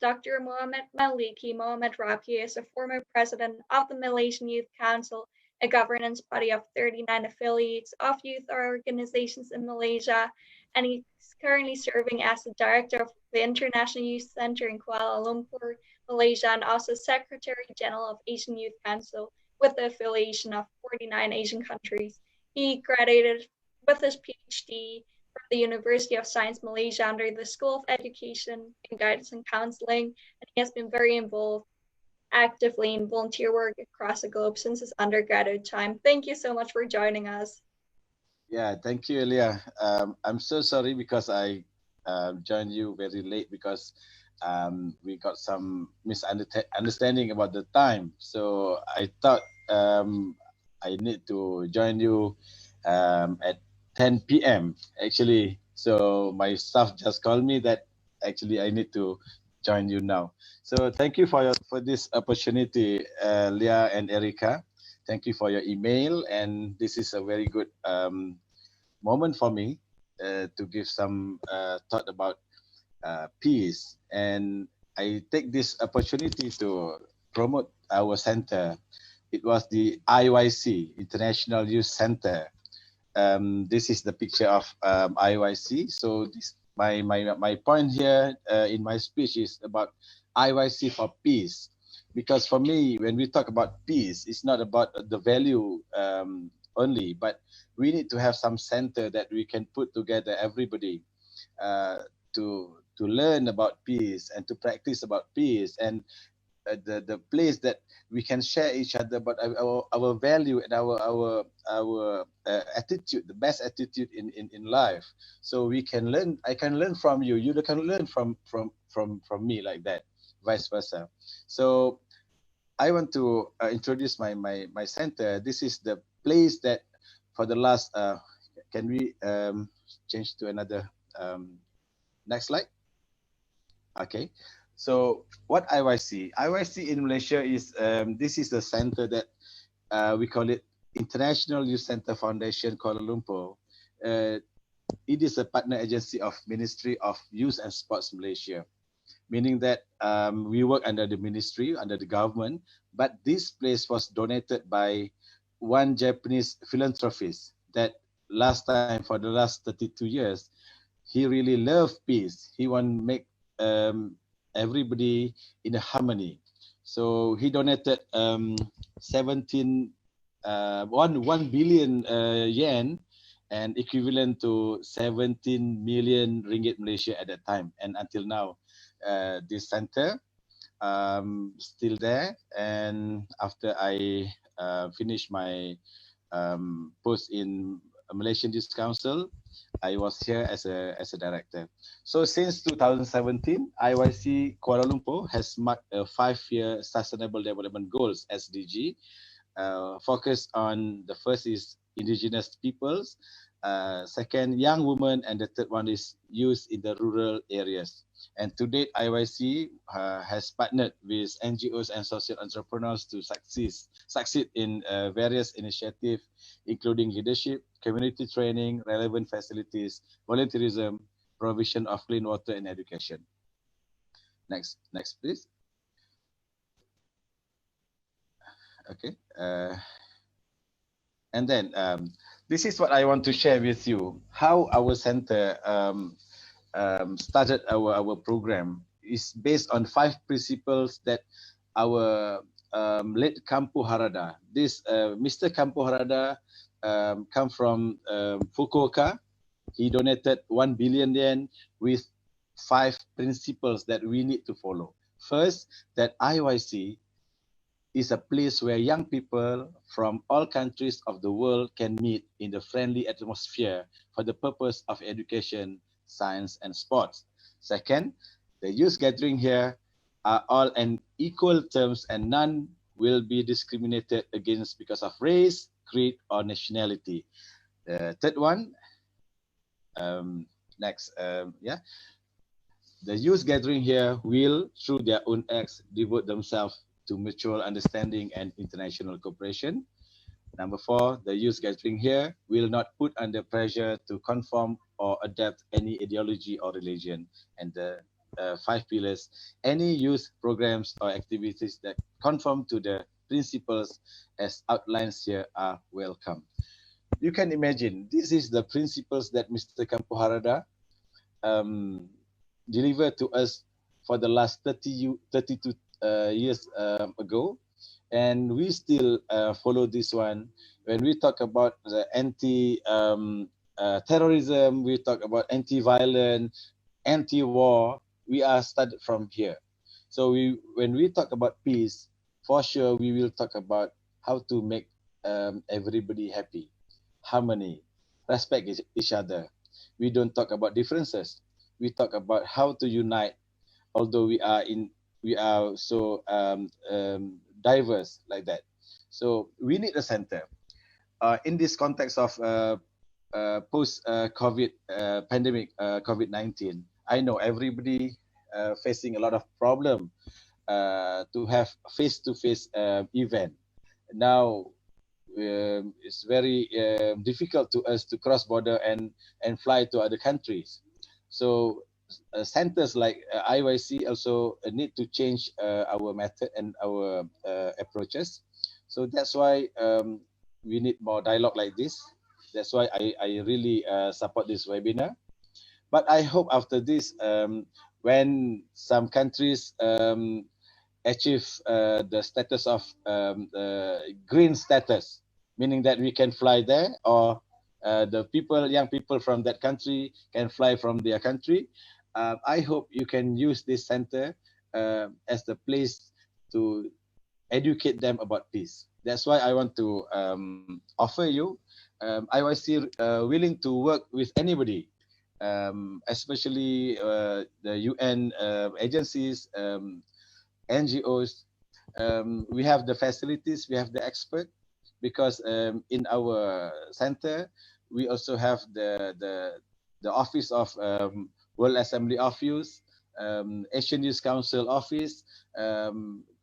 Dr. Mohamed Maliki Mohamed Rafi is a former president of the Malaysian Youth Council, a governance body of 39 affiliates of youth organizations in Malaysia, and he's currently serving as the director of the International Youth Center in Kuala Lumpur, Malaysia, and also Secretary General of Asian Youth Council with the affiliation of 49 Asian countries. He graduated with his PhD from the University of Science Malaysia under the School of Education and Guidance and Counseling, and he has been very involved actively in volunteer work across the globe since his undergraduate time. Thank you so much for joining us. Yeah, thank you, Elia. I'm so sorry because I joined you very late because we got some misunderstanding about the time. So I thought I need to join you at 10 p.m. actually. So my staff just called me that actually I need to join you now. So thank you for this opportunity, Leah and Erica. Thank you for your email, and this is a very good moment for me to give some thought about peace. And I take this opportunity to promote our center. It was the IYC, International Youth Center. This is the picture of IYC. So my point here in my speech is about IYC4Peace. Because for me, when we talk about peace, it's not about the value only, but we need to have some center that we can put together everybody to learn about peace and to practice about peace, and the place that we can share each other about our value and our attitude, the best attitude in life. So we can learn. I can learn from you. You can learn from me, like that, vice versa. So I want to introduce my center. This is the place that for the last, can we change to another, next slide? Okay. So what IYC? IYC in Malaysia is, this is the center that we call it International Youth Center Foundation Kuala Lumpur. It is a partner agency of Ministry of Youth and Sports Malaysia, meaning that we work under the ministry, under the government, but this place was donated by one Japanese philanthropist that last time, for the last 32 years, he really loved peace. He want to make everybody in a harmony. So he donated 1 billion yen, and equivalent to 17 million ringgit Malaysia at that time. And until now, this center still there. And after I finished my post in Malaysian Youth Council, I was here as a director. So since 2017, IYC Kuala Lumpur has marked a 5-year Sustainable Development Goals (SDG), focused on, the first is indigenous peoples, second young women, and the third one is youth in the rural areas. And to date, IYC has partnered with NGOs and social entrepreneurs to succeed in various initiatives, including leadership, community training, relevant facilities, volunteerism, provision of clean water, and education. Next, please. Okay. And then this is what I want to share with you. How our center started our program is based on 5 principles that our late Kampu Harada. This Mr. Kampu Harada come from Fukuoka. He donated 1 billion yen with 5 principles that we need to follow. First, that IYC is a place where young people from all countries of the world can meet in the friendly atmosphere for the purpose of education, science, and sports. Second, the youth gathering here are all in equal terms and none will be discriminated against because of race, creed, or nationality. Third one, next, yeah. The youth gathering here will, through their own acts, devote themselves to mutual understanding and international cooperation. Number 4, the youth gathering here will not put under pressure to conform or adapt any ideology or religion. And the 5 pillars, any youth programs or activities that conform to the principles as outlined here are welcome. You can imagine, this is the principles that Mr. Kampu Harada delivered to us for the last 32 years ago, and we still follow this one. When we talk about the terrorism, we talk about anti-violence, anti-war, we are started from here. So when we talk about peace, for sure we will talk about how to make everybody happy, harmony, respect each other. We don't talk about differences. We talk about how to unite, although we are so diverse like that. So we need a center. In this context of post-COVID pandemic, COVID-19, I know everybody facing a lot of problem to have face-to-face event. Now, it's very difficult to us to cross border and fly to other countries. So centers like IYC also need to change our method and our approaches. So that's why we need more dialogue like this. That's why I really support this webinar. But I hope after this, when some countries achieve the status of green status, meaning that we can fly there, or the young people from that country can fly from their country. I hope you can use this center as the place to educate them about peace. That's why I want to offer you IYC willing to work with anybody, especially the UN agencies, NGOs. We have the facilities, we have the expert, because in our center we also have the office of World Assembly Office, Asian Youth Council Office,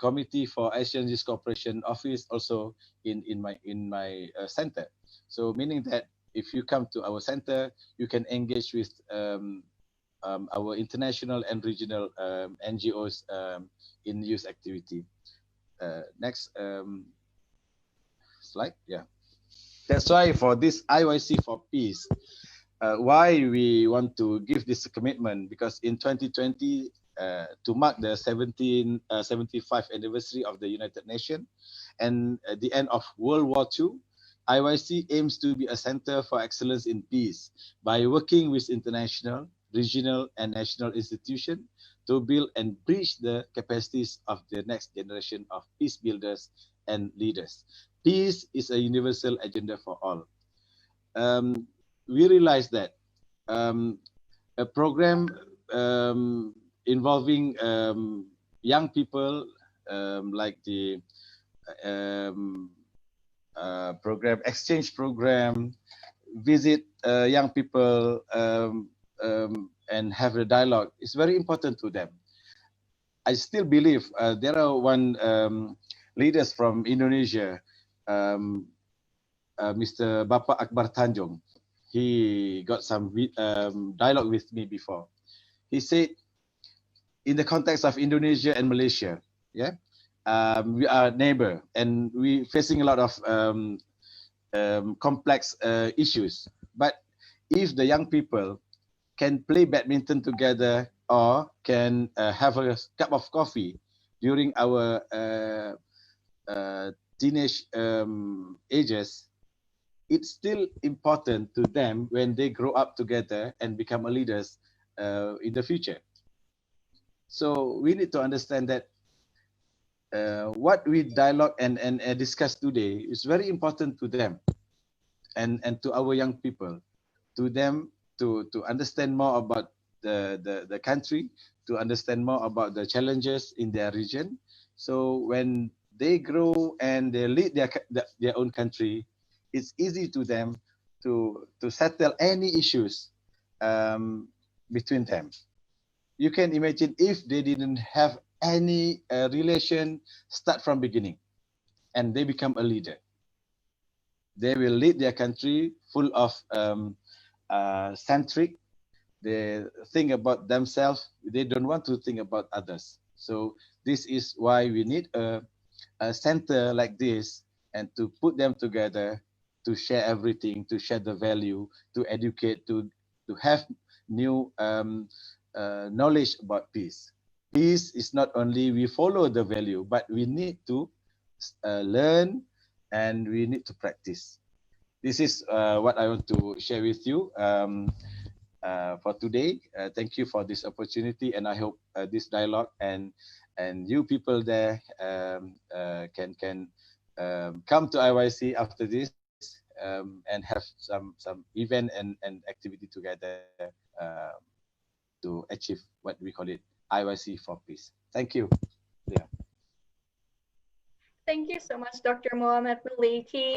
Committee for Asian Youth Cooperation Office, also in my center. So meaning that if you come to our center, you can engage with our international and regional NGOs in youth activity. Next slide. Yeah, that's why for this IYC4Peace, why we want to give this commitment, because in 2020, to mark the 75th anniversary of the United Nations and at the end of World War II, IYC aims to be a center for excellence in peace by working with international, regional, and national institutions to build and bridge the capacities of the next generation of peace builders and leaders. Peace is a universal agenda for all. We realize that a program involving young people, like the exchange program, visit young people and have a dialogue, is very important to them. I still believe there are leaders from Indonesia, Mr. Bapak Akbar Tanjung. He got some dialogue with me before. He said, in the context of Indonesia and Malaysia, yeah, we are neighbor and we facing a lot of complex issues. But if the young people can play badminton together or can have a cup of coffee during our teenage ages, it's still important to them when they grow up together and become leaders in the future. So we need to understand that what we dialogue and discuss today is very important to them and to our young people, to them to understand more about the country, to understand more about the challenges in their region. So when they grow and they lead their own country, it's easy to them to settle any issues between them. You can imagine if they didn't have any relation start from beginning and they become a leader. They will lead their country full of centric, they think about themselves. They don't want to think about others. So this is why we need a center like this, and to put them together, to share everything, to share the value, to educate, to have new knowledge about peace. Peace is not only we follow the value, but we need to learn, and we need to practice. This is what I want to share with you for today. Thank you for this opportunity, and I hope this dialogue and you people there can come to IYC after this, and have some event and activity together to achieve what we call it IYC4Peace. Thank you. Yeah. Thank you so much, Dr. Mohammed Maliki,